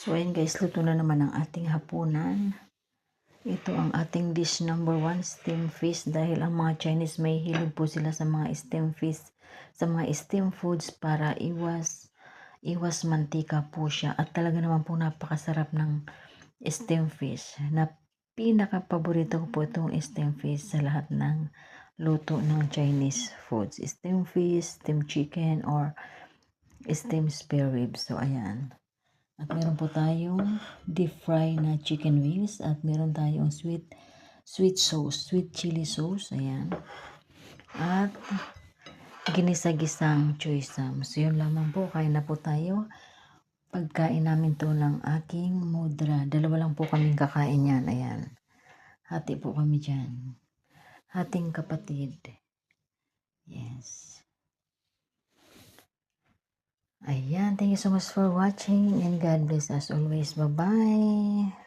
So ayan guys, luto na naman ang ating hapunan. Ito ang ating dish number 1, steam fish. Dahil ang mga Chinese may hilig po sila sa mga steam fish, sa mga steam foods para iwas mantika po siya. At talaga naman po napakasarap ng steam fish. Na pinaka-paborito ko po itong steam fish sa lahat ng luto ng Chinese foods. Steam fish, steam chicken, or steam spare ribs. So ayan. At meron po tayong deep fry na chicken wings at meron tayong sweet chili sauce. Ayan. At ginisa-gisang choy sam. So yun lamang po, kain na po tayo. Pagkain namin to ng aking mudra. Dalawa lang po kaming kakain yan. Ayan. Hati po kami dyan. Hating kapatid. Yes. Ayan. Thank you so much for watching and God bless us always. Bye-bye.